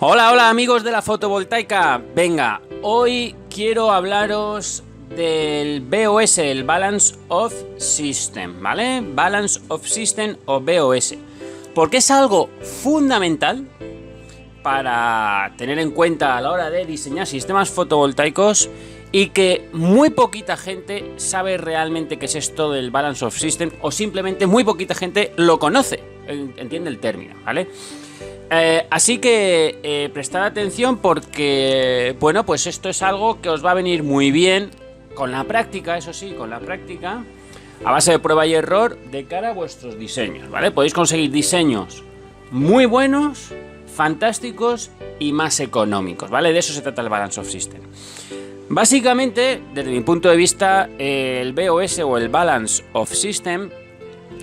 Hola, hola amigos de la fotovoltaica. Venga, hoy quiero hablaros del BOS, el Balance of System, ¿vale? Balance of System o BOS. Porque es algo fundamental para tener en cuenta a la hora de diseñar sistemas fotovoltaicos y que muy poquita gente sabe realmente qué es esto del Balance of System o simplemente muy poquita gente lo conoce, entiende el término, ¿vale? Así que prestad atención porque, bueno, pues esto es algo que os va a venir muy bien con la práctica, eso sí, con la práctica, a base de prueba y error de cara a vuestros diseños, ¿vale? Podéis conseguir diseños muy buenos, fantásticos y más económicos, ¿vale? De eso se trata el Balance of System. Básicamente, desde mi punto de vista, el BOS o el Balance of System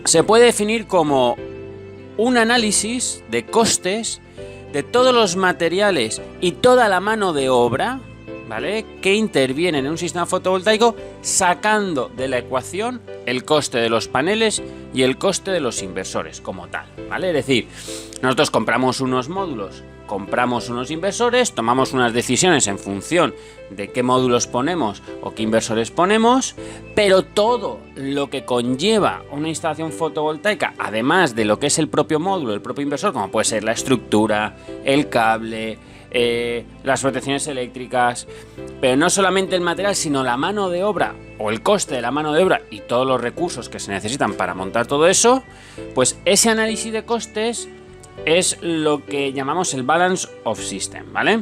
se puede definir como un análisis de costes de todos los materiales y toda la mano de obra, ¿vale?, que intervienen en un sistema fotovoltaico, sacando de la ecuación el coste de los paneles y el coste de los inversores como tal, ¿vale? Es decir, nosotros compramos unos módulos, compramos unos inversores, tomamos unas decisiones en función de qué módulos ponemos o qué inversores ponemos, pero todo lo que conlleva una instalación fotovoltaica, además de lo que es el propio módulo, el propio inversor, como puede ser la estructura, el cable, las protecciones eléctricas, pero no solamente el material, sino la mano de obra o el coste de la mano de obra y todos los recursos que se necesitan para montar todo eso, pues ese análisis de costes es lo que llamamos el Balance of System, ¿vale?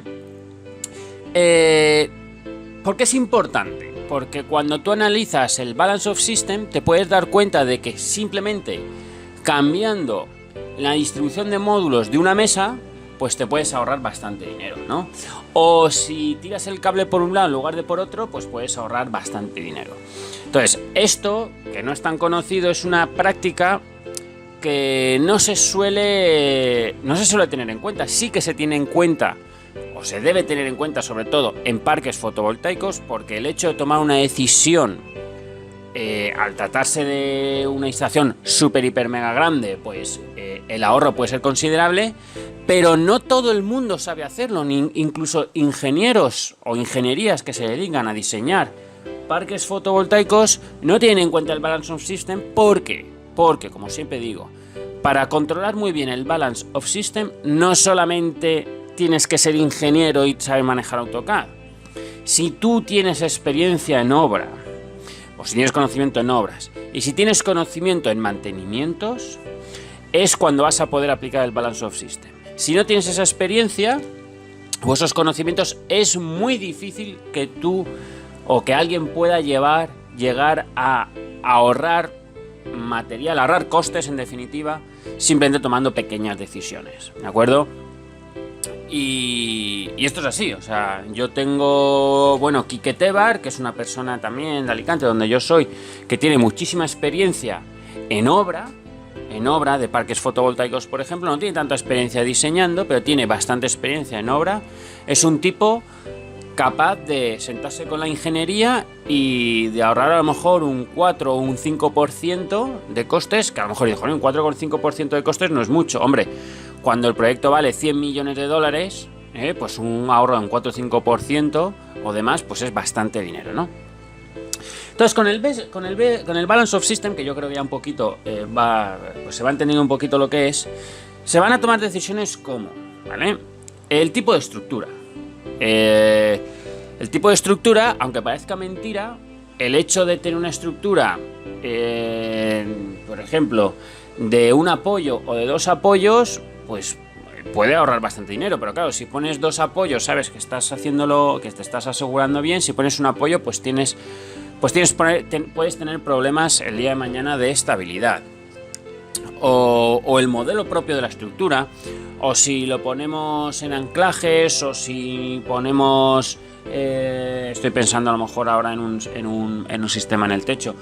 ¿Por qué es importante? Porque cuando tú analizas el Balance of System te puedes dar cuenta de que simplemente cambiando la distribución de módulos de una mesa, pues te puedes ahorrar bastante dinero, ¿no? O si tiras el cable por un lado en lugar de por otro, pues puedes ahorrar bastante dinero. Entonces, esto, que no es tan conocido, es una práctica que no se suele tener en cuenta. Sí que se tiene en cuenta, o se debe tener en cuenta sobre todo en parques fotovoltaicos, porque el hecho de tomar una decisión al tratarse de una instalación súper, hiper, mega grande, pues el ahorro puede ser considerable, pero no todo el mundo sabe hacerlo, ni incluso ingenieros o ingenierías que se dedican a diseñar parques fotovoltaicos no tienen en cuenta el Balance of System. ¿Por qué? Porque, como siempre digo, para controlar muy bien el Balance of System no solamente tienes que ser ingeniero y saber manejar AutoCAD. Si tú tienes experiencia en obra, o si tienes conocimiento en obras, y si tienes conocimiento en mantenimientos, es cuando vas a poder aplicar el Balance of System. Si no tienes esa experiencia o esos conocimientos, es muy difícil que tú o que alguien pueda llegar a ahorrar material, ahorrar costes en definitiva, simplemente tomando pequeñas decisiones, ¿de acuerdo? Y esto es así, o sea, yo tengo, bueno, Quique Tebar, que es una persona también de Alicante, donde yo soy, que tiene muchísima experiencia en obra de parques fotovoltaicos, por ejemplo. No tiene tanta experiencia diseñando, pero tiene bastante experiencia en obra. Es un tipo capaz de sentarse con la ingeniería y de ahorrar a lo mejor un 4 o un 5% de costes, que a lo mejor dijo, un 4,5% de costes no es mucho. Hombre, cuando el proyecto vale 100 millones de dólares, pues un ahorro de un 4 o 5% o demás, pues es bastante dinero, ¿no? Entonces, con el Balance of System, que yo creo que ya un poquito pues se va entendiendo un poquito lo que es, se van a tomar decisiones como, ¿vale? El tipo de estructura. El tipo de estructura, aunque parezca mentira, el hecho de tener una estructura, por ejemplo, de un apoyo o de dos apoyos, pues puede ahorrar bastante dinero. Pero claro, si pones dos apoyos, sabes que estás haciéndolo, que te estás asegurando bien. Si pones un apoyo, pues puedes tener problemas el día de mañana de estabilidad. O el modelo propio de la estructura, o si lo ponemos en anclajes, o si ponemos, estoy pensando a lo mejor ahora en un sistema en el techo,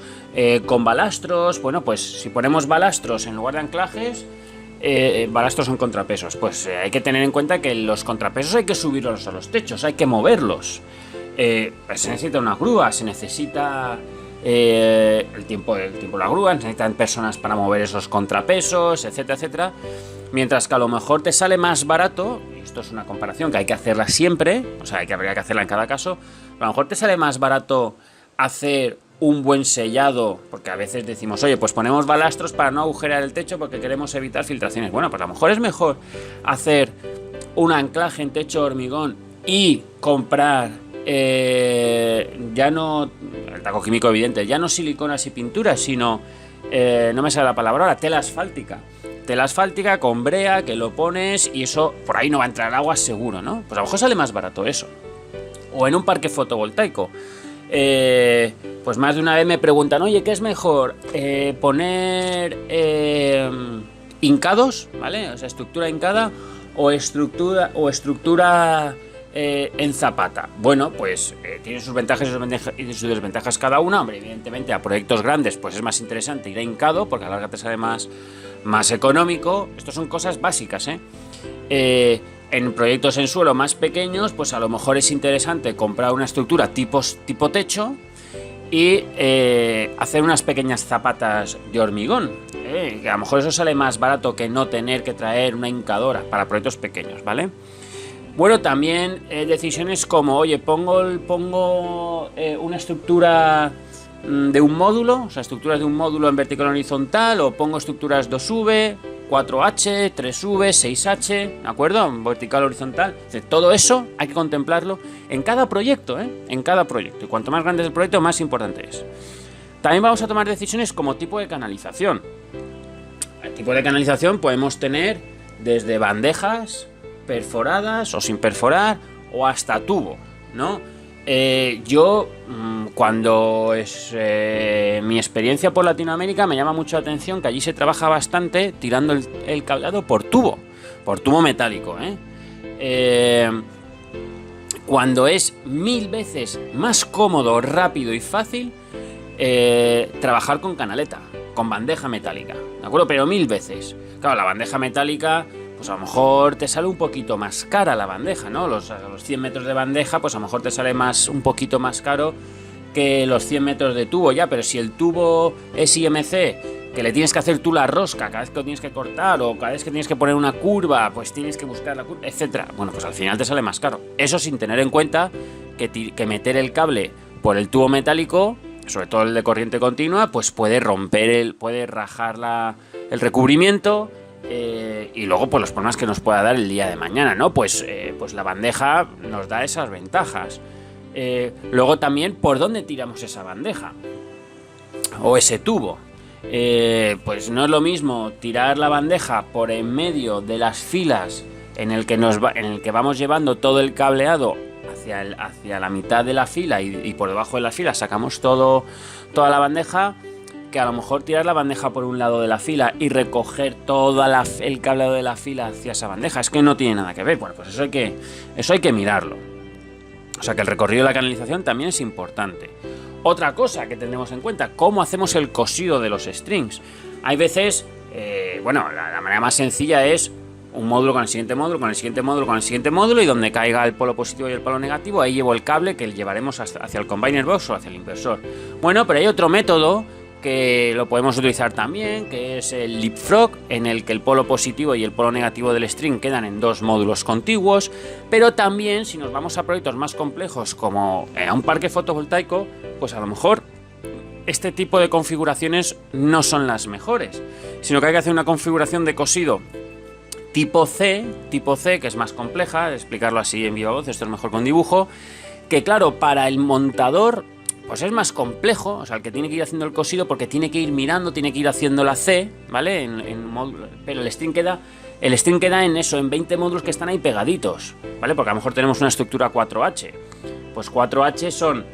con balastros. Bueno, pues si ponemos balastros en lugar de anclajes, balastros son contrapesos, pues hay que tener en cuenta que los contrapesos hay que subirlos a los techos, hay que moverlos. Se necesita una grúa, se necesita el tiempo de la grúa, necesitan personas para mover esos contrapesos, etcétera, etcétera. Mientras que a lo mejor te sale más barato, esto es una comparación que hay que hacerla siempre, o sea, habría que hacerla en cada caso, a lo mejor te sale más barato hacer un buen sellado, porque a veces decimos, oye, pues ponemos balastros para no agujerear el techo porque queremos evitar filtraciones. Bueno, pues a lo mejor es mejor hacer un anclaje en techo de hormigón y comprar ya no el taco químico evidente, ya no siliconas y pinturas, sino no me sale la palabra ahora, tela asfáltica con brea que lo pones y eso por ahí no va a entrar agua seguro, ¿no? Pues a lo mejor sale más barato eso. O en un parque fotovoltaico. Pues más de una vez me preguntan, oye, ¿qué es mejor? Poner hincados, ¿vale? O sea, estructura hincada o estructura en zapata. Bueno, pues tiene sus ventajas y sus desventajas cada una. Hombre, evidentemente a proyectos grandes pues es más interesante ir a hincado porque a la larga te sale más económico. Estas son cosas básicas, en proyectos en suelo más pequeños, pues a lo mejor es interesante comprar una estructura tipo techo y hacer unas pequeñas zapatas de hormigón, que a lo mejor eso sale más barato que no tener que traer una hincadora para proyectos pequeños, ¿vale? Bueno, también decisiones como, oye, pongo una estructura de un módulo, o sea, estructuras de un módulo en vertical o horizontal, o pongo estructuras 2V, 4H, 3V, 6H, ¿de acuerdo? Vertical o horizontal. Todo eso hay que contemplarlo en cada proyecto, en cada proyecto. Y cuanto más grande es el proyecto, más importante es. También vamos a tomar decisiones como tipo de canalización. El tipo de canalización podemos tener desde bandejas perforadas o sin perforar o hasta tubo, ¿no? Yo, cuando es mi experiencia por Latinoamérica, me llama mucho la atención que allí se trabaja bastante tirando el cableado por tubo metálico, cuando es 1000 veces más cómodo, rápido y fácil trabajar con canaleta, con bandeja metálica, ¿de acuerdo? Pero 1000 veces. Claro, la bandeja metálica, pues a lo mejor te sale un poquito más cara la bandeja, ¿no? Los 100 metros de bandeja, pues a lo mejor te sale un poquito más caro que los 100 metros de tubo ya, pero si el tubo es IMC, que le tienes que hacer tú la rosca cada vez que lo tienes que cortar o cada vez que tienes que poner una curva, pues tienes que buscar la curva, etcétera. Bueno, pues al final te sale más caro. Eso sin tener en cuenta que meter el cable por el tubo metálico, sobre todo el de corriente continua, pues puede rajar el recubrimiento. Y luego pues los problemas que nos pueda dar el día de mañana, ¿no? Pues la bandeja nos da esas ventajas. Luego también, ¿por dónde tiramos esa bandeja? O ese tubo. Pues no es lo mismo tirar la bandeja por en medio de las filas en el que vamos llevando todo el cableado hacia la mitad de la fila y por debajo de la fila sacamos toda la bandeja, que a lo mejor tirar la bandeja por un lado de la fila y recoger todo el cableado de la fila hacia esa bandeja. Es que no tiene nada que ver. Bueno, pues eso hay que mirarlo. O sea que el recorrido de la canalización también es importante. Otra cosa que tendremos en cuenta, cómo hacemos el cosido de los strings. Hay veces, la manera más sencilla es un módulo con el siguiente módulo, con el siguiente módulo, con el siguiente módulo, y donde caiga el polo positivo y el polo negativo, ahí llevo el cable que llevaremos hacia el combiner box o hacia el inversor. Bueno, pero hay otro método que lo podemos utilizar también, que es el leapfrog, en el que el polo positivo y el polo negativo del string quedan en dos módulos contiguos, pero también si nos vamos a proyectos más complejos como a un parque fotovoltaico, pues a lo mejor este tipo de configuraciones no son las mejores, sino que hay que hacer una configuración de cosido tipo C, que es más compleja, explicarlo así en viva voz, esto es mejor con dibujo, que claro, para el montador pues es más complejo, o sea, el que tiene que ir haciendo el cosido porque tiene que ir mirando, tiene que ir haciendo la C, ¿vale? Pero el string queda en eso, en 20 módulos que están ahí pegaditos, ¿vale? Porque a lo mejor tenemos una estructura 4H. Pues 4H son,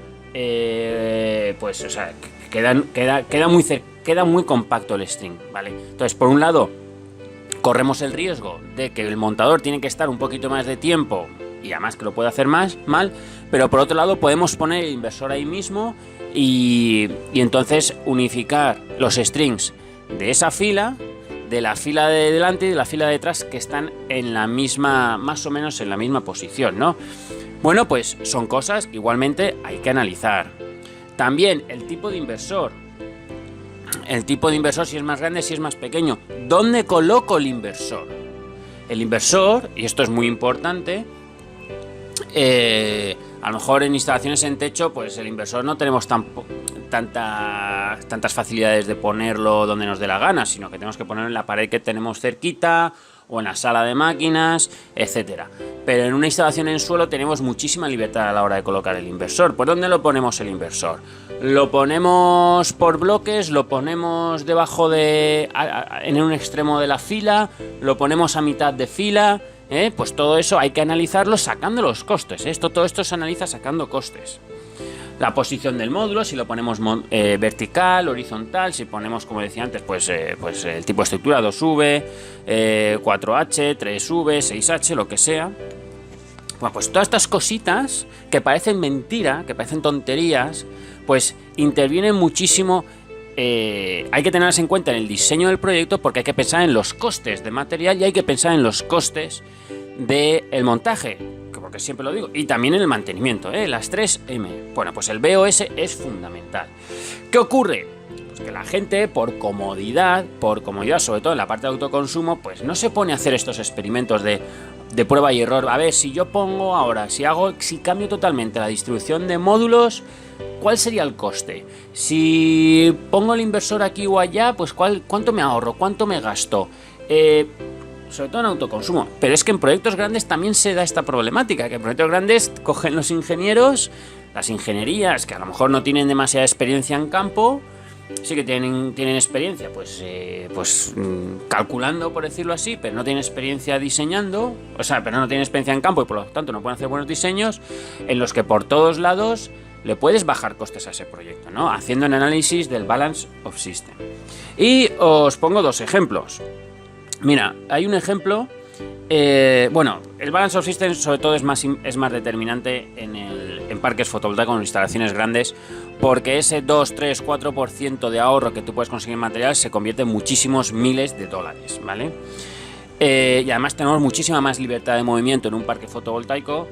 queda muy compacto el string, ¿vale? Entonces, por un lado, corremos el riesgo de que el montador tiene que estar un poquito más de tiempo y además que lo puede hacer mal, pero por otro lado podemos poner el inversor ahí mismo y entonces unificar los strings de esa fila, de la fila de delante y de la fila de detrás, que están en la misma, más o menos en la misma posición, ¿no? Bueno, pues son cosas que igualmente hay que analizar. También el tipo de inversor. El tipo de inversor, si es más grande, si es más pequeño. ¿Dónde coloco el inversor? el inversor, y esto es muy importante, a lo mejor en instalaciones en techo, pues el inversor no tenemos tantas facilidades de ponerlo donde nos dé la gana, sino que tenemos que ponerlo en la pared que tenemos cerquita o en la sala de máquinas, etcétera. Pero en una instalación en suelo tenemos muchísima libertad a la hora de colocar el inversor. ¿Por dónde lo ponemos el inversor? Lo ponemos por bloques, lo ponemos debajo en un extremo de la fila, lo ponemos a mitad de fila. Pues todo eso hay que analizarlo sacando los costes. Todo esto se analiza sacando costes. La posición del módulo, si lo ponemos vertical, horizontal, si ponemos, como decía antes, pues el tipo de estructura 2V, 4H, 3V, 6H, lo que sea. Bueno, pues todas estas cositas que parecen mentira, que parecen tonterías, pues intervienen muchísimo. Hay que tenerlas en cuenta en el diseño del proyecto, porque hay que pensar en los costes de material y hay que pensar en los costes del montaje, porque siempre lo digo, y también en el mantenimiento, las 3M. Bueno, pues el BOS es fundamental. ¿Qué ocurre? Pues que la gente, por comodidad, sobre todo en la parte de autoconsumo, pues no se pone a hacer estos experimentos de prueba y error. A ver, si yo pongo ahora, si cambio totalmente la distribución de módulos, ¿cuál sería el coste? Si pongo el inversor aquí o allá, pues ¿cuánto me ahorro? ¿Cuánto me gasto? Sobre todo en autoconsumo. Pero es que en proyectos grandes también se da esta problemática, que en proyectos grandes cogen los ingenieros, las ingenierías, que a lo mejor no tienen demasiada experiencia en campo, sí que tienen experiencia, calculando, por decirlo así, pero no tienen experiencia diseñando, pero no tienen experiencia en campo y por lo tanto no pueden hacer buenos diseños, en los que por todos lados le puedes bajar costes a ese proyecto, ¿no? Haciendo un análisis del Balance of System. Y os pongo dos ejemplos. Mira, hay un ejemplo. El Balance of System sobre todo es más determinante en parques fotovoltaicos, en instalaciones grandes, porque ese 2, 3, 4% de ahorro que tú puedes conseguir en material se convierte en muchísimos miles de dólares, ¿vale? Y además tenemos muchísima más libertad de movimiento en un parque fotovoltaico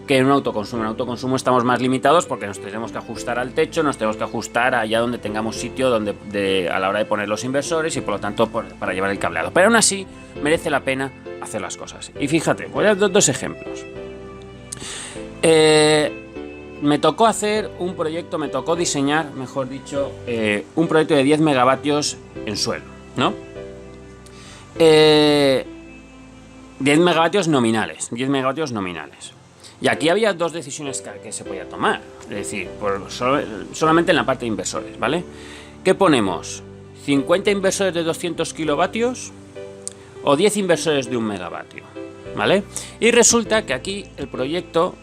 que en un autoconsumo. En autoconsumo estamos más limitados porque nos tenemos que ajustar al techo, nos tenemos que ajustar allá donde tengamos sitio a la hora de poner los inversores y por lo tanto para llevar el cableado. Pero aún así merece la pena hacer las cosas. Y fíjate, voy a dar dos ejemplos. Me tocó diseñar, mejor dicho, un proyecto de 10 megavatios en suelo, ¿no? 10 megavatios nominales. Y aquí había dos decisiones que se podía tomar. Es decir, solamente en la parte de inversores, ¿vale? ¿Qué ponemos? ¿50 inversores de 200 kilovatios o 10 inversores de 1 megavatio? ¿Vale? Y resulta que aquí este proyecto,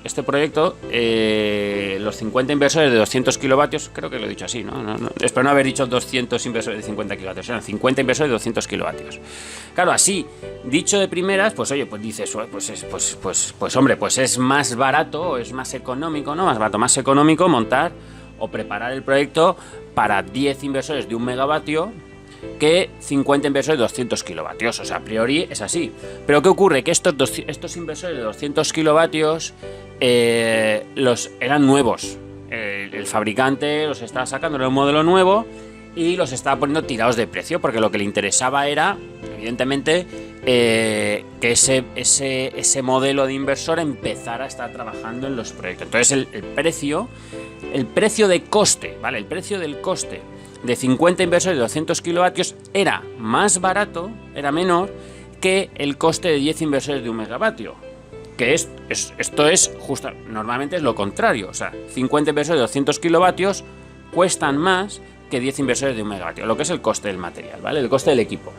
los 50 inversores de 200 kilovatios, creo que lo he dicho así, ¿no? Espero no haber dicho 200 inversores de 50 kilovatios, eran 50 inversores de 200 kilovatios. Claro, así, dicho de primeras, pues oye, pues dices, pues es más barato, es más económico, ¿no? Más económico montar o preparar el proyecto para 10 inversores de 1 megavatio que 50 inversores de 200 kilovatios. O sea, a priori es así. Pero ¿qué ocurre? Que estos inversores de 200 kilovatios eran nuevos. El fabricante los estaba sacando, era un modelo nuevo y los estaba poniendo tirados de precio porque lo que le interesaba era, evidentemente, que ese modelo de inversor empezara a estar trabajando en los proyectos. Entonces el precio de coste, ¿vale? El precio del coste de 50 inversores de 200 kilovatios era más barato, era menor que el coste de 10 inversores de 1 megavatio. Que esto es justo, normalmente es lo contrario. O sea, 50 inversores de 200 kilovatios cuestan más que 10 inversores de 1 megavatio, lo que es el coste del material, ¿vale? El coste del equipo.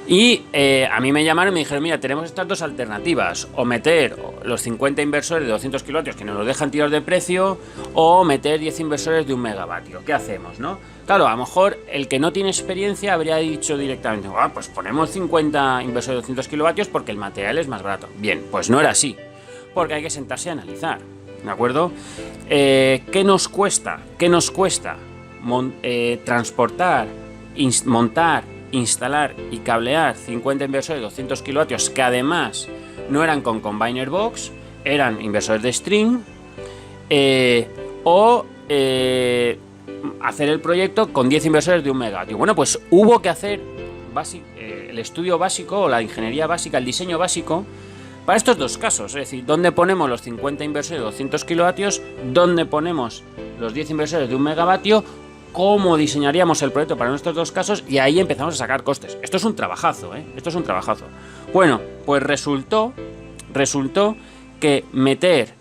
Y a mí me llamaron y me dijeron, mira, tenemos estas dos alternativas, o meter los 50 inversores de 200 kilovatios que nos los dejan tirados de precio, o meter 10 inversores de 1 megavatio. ¿Qué hacemos, no? Claro, a lo mejor el que no tiene experiencia habría dicho directamente, pues ponemos 50 inversores de 200 kilovatios porque el material es más barato. Bien, pues no era así, porque hay que sentarse a analizar, ¿de acuerdo? ¿Qué nos cuesta? Transportar, montar, instalar y cablear 50 inversores de 200 kilovatios que además no eran con combiner box, eran inversores de string, hacer el proyecto con 10 inversores de 1 megavatio. Bueno, pues hubo que hacer el estudio básico o la ingeniería básica, el diseño básico para estos dos casos, es decir, dónde ponemos los 50 inversores de 200 kilovatios, dónde ponemos los 10 inversores de 1 megavatio, cómo diseñaríamos el proyecto para nuestros dos casos, y ahí empezamos a sacar costes. Esto es un trabajazo, esto es un trabajazo. Bueno, pues resultó que meter,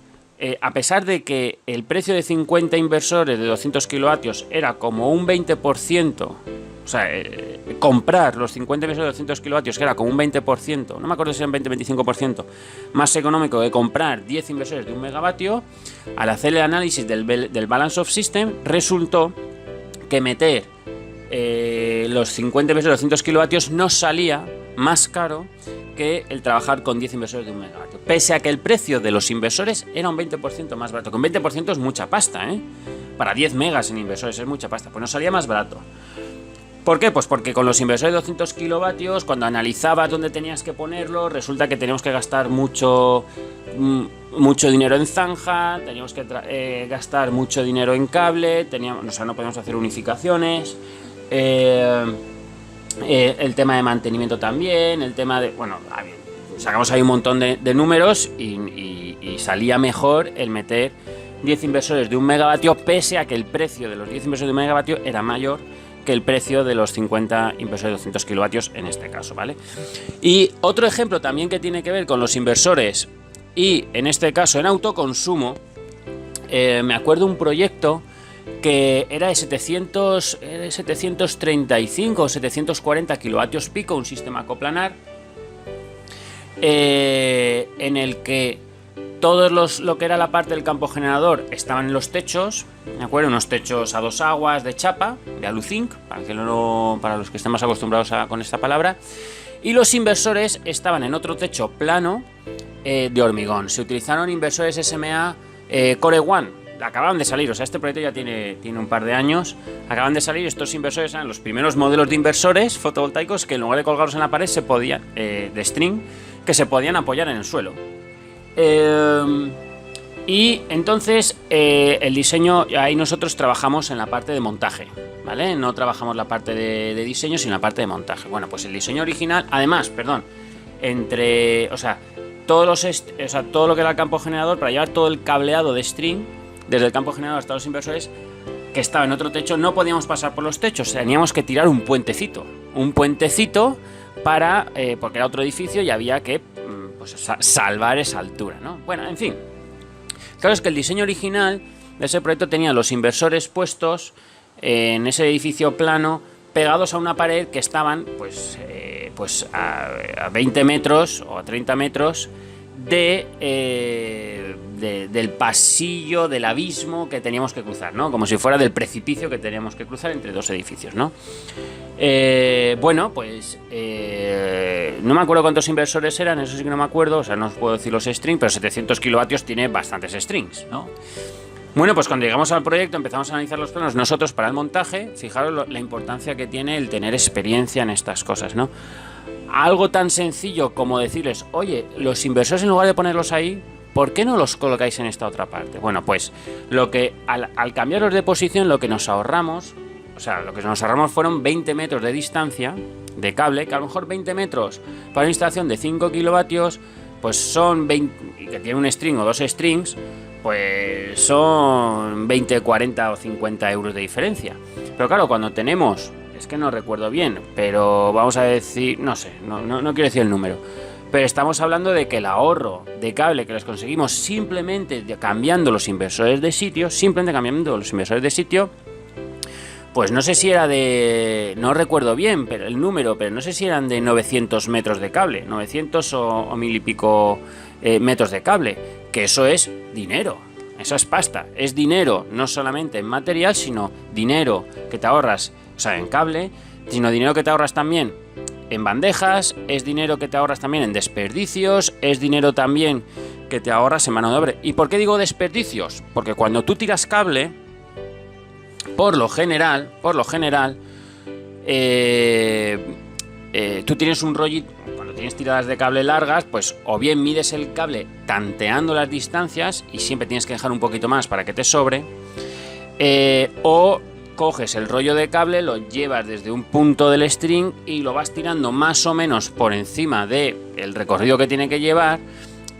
a pesar de que el precio de 50 inversores de 200 kilovatios era como un 20%, o sea, comprar los 50 inversores de 200 kilovatios, que era como un 20%, no me acuerdo si era un 20-25%, más económico que comprar 10 inversores de 1 megavatio, al hacer el análisis del Balance of System, resultó que meter los 50 inversores de 200 kilovatios nos salía más caro que el trabajar con 10 inversores de 1 megavatio, pese a que el precio de los inversores era un 20% más barato, que un 20% es mucha pasta, para 10 megas en inversores es mucha pasta, pues nos salía más barato. ¿Por qué? Pues porque con los inversores de 200 kilovatios, cuando analizabas dónde tenías que ponerlo, resulta que teníamos que gastar mucho dinero en zanja, teníamos que gastar mucho dinero en cable, no podíamos hacer unificaciones, el tema de mantenimiento también, el tema de... Bueno, sacamos ahí un montón de números y salía mejor el meter 10 inversores de 1 megavatio, pese a que el precio de los 10 inversores de 1 megavatio era mayor que el precio de los 50 inversores de 200 kilovatios en este caso, ¿vale? Y otro ejemplo también que tiene que ver con los inversores y en este caso en autoconsumo, me acuerdo un proyecto que era de 735 o 740 kilovatios pico, un sistema coplanar, en el que todos lo que era la parte del campo generador estaban en los techos, ¿de acuerdo? Unos techos a dos aguas de chapa, de aluzinc, para los que estén más acostumbrados con esta palabra, y los inversores estaban en otro techo plano de hormigón. Se utilizaron inversores SMA Core One, acaban de salir, o sea, este proyecto ya tiene un par de años, acaban de salir. Estos inversores eran los primeros modelos de inversores fotovoltaicos que en lugar de colgarlos en la pared se podían, de string, que se podían apoyar en el suelo. Y entonces el diseño, ahí nosotros trabajamos en la parte de montaje, ¿vale? No trabajamos la parte de diseño, sino la parte de montaje. Bueno, pues el diseño original, además, todo lo que era el campo generador, para llevar todo el cableado de string, desde el campo generador hasta los inversores, que estaba en otro techo, no podíamos pasar por los techos, teníamos que tirar un puentecito para, porque era otro edificio y había que salvar esa altura, ¿no? Bueno, en fin. Claro, es que el diseño original de ese proyecto tenía los inversores puestos en ese edificio plano, pegados a una pared que estaban a 20 metros o a 30 metros del pasillo, del abismo que teníamos que cruzar, ¿no? Como si fuera del precipicio que teníamos que cruzar entre dos edificios, ¿no? No me acuerdo cuántos inversores eran, eso sí que no me acuerdo, o sea, no os puedo decir los strings, pero 700 kilovatios tiene bastantes strings, ¿no? Bueno, pues cuando llegamos al proyecto empezamos a analizar los planos nosotros para el montaje. Fijaros la importancia que tiene el tener experiencia en estas cosas, ¿no? Algo tan sencillo como decirles, oye, los inversores en lugar de ponerlos ahí, ¿por qué no los colocáis en esta otra parte? Bueno, pues al cambiarlos de posición, lo que nos ahorramos fueron 20 metros de distancia de cable, que a lo mejor 20 metros para una instalación de 5 kilovatios, pues son 20, que tiene un string o dos strings, pues son 20, 40 o 50 euros de diferencia. Pero claro, cuando tenemos, es que no recuerdo bien, pero vamos a decir, no sé, no quiero decir el número, pero estamos hablando de que el ahorro de cable que les conseguimos simplemente cambiando los inversores de sitio, pues no sé si era no recuerdo bien pero el número, pero no sé si eran de 900 metros de cable, 900 o 1000 y pico metros de cable, que eso es dinero, eso es pasta, es dinero no solamente en material, sino dinero que te ahorras, o sea, en cable, sino dinero que te ahorras también en bandejas, es dinero que te ahorras también en desperdicios, es dinero también que te ahorras en mano de obra. ¿Y por qué digo desperdicios? Porque cuando tú tiras cable, por lo general, tú tienes un rollito, cuando tienes tiradas de cable largas, pues o bien mides el cable tanteando las distancias y siempre tienes que dejar un poquito más para que te sobre, o coges el rollo de cable, lo llevas desde un punto del string y lo vas tirando más o menos por encima del recorrido que tiene que llevar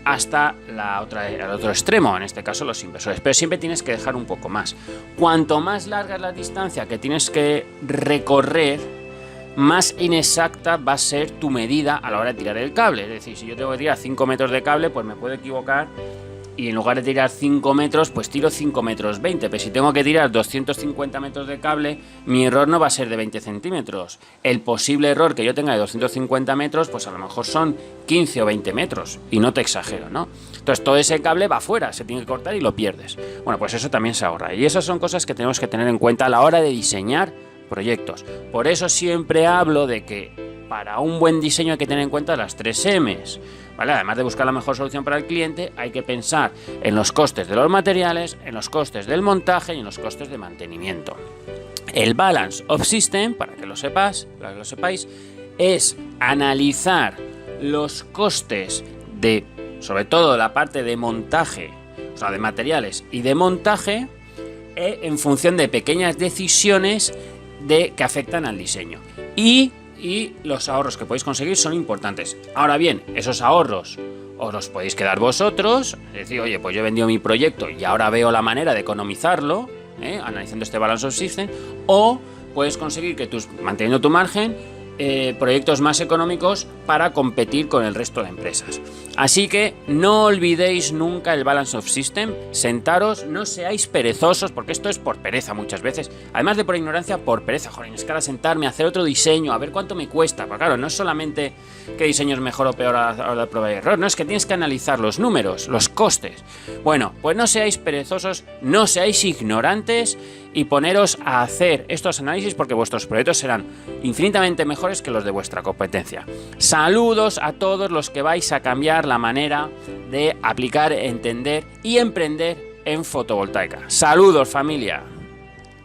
hasta el otro extremo, en este caso los inversores, pero siempre tienes que dejar un poco más. Cuanto más larga es la distancia que tienes que recorrer, más inexacta va a ser tu medida a la hora de tirar el cable. Es decir, si yo tengo que tirar 5 metros de cable, pues me puedo equivocar y en lugar de tirar 5 metros, pues tiro 5 metros 20. Pero si tengo que tirar 250 metros de cable, mi error no va a ser de 20 centímetros. El posible error que yo tenga de 250 metros, pues a lo mejor son 15 o 20 metros. Y no te exagero, ¿no? Entonces todo ese cable va afuera, se tiene que cortar y lo pierdes. Bueno, pues eso también se ahorra. Y esas son cosas que tenemos que tener en cuenta a la hora de diseñar proyectos. Por eso siempre hablo de que para un buen diseño hay que tener en cuenta las 3 M's, ¿vale? Además de buscar la mejor solución para el cliente, hay que pensar en los costes de los materiales, en los costes del montaje y en los costes de mantenimiento. El Balance of System, para que lo sepáis, es analizar los costes de, sobre todo la parte de montaje, o sea, de materiales y de montaje, en función de pequeñas decisiones que afectan al diseño. Y los ahorros que podéis conseguir son importantes. Ahora bien, esos ahorros os los podéis quedar vosotros, es decir, oye, pues yo he vendido mi proyecto y ahora veo la manera de economizarlo, analizando este Balance of System, o puedes conseguir que manteniendo tu margen, proyectos más económicos para competir con el resto de empresas. Así que no olvidéis nunca el Balance of System, sentaros, no seáis perezosos, porque esto es por pereza muchas veces, además de por ignorancia, por pereza. Joder, es que ahora sentarme, hacer otro diseño, a ver cuánto me cuesta, porque claro, no es solamente qué diseño es mejor o peor a la hora de prueba y error, no, es que tienes que analizar los números, los costes. Bueno, pues no seáis perezosos, no seáis ignorantes y poneros a hacer estos análisis, porque vuestros proyectos serán infinitamente mejores que los de vuestra competencia. Saludos a todos los que vais a cambiar la manera de aplicar, entender y emprender en fotovoltaica. Saludos, familia.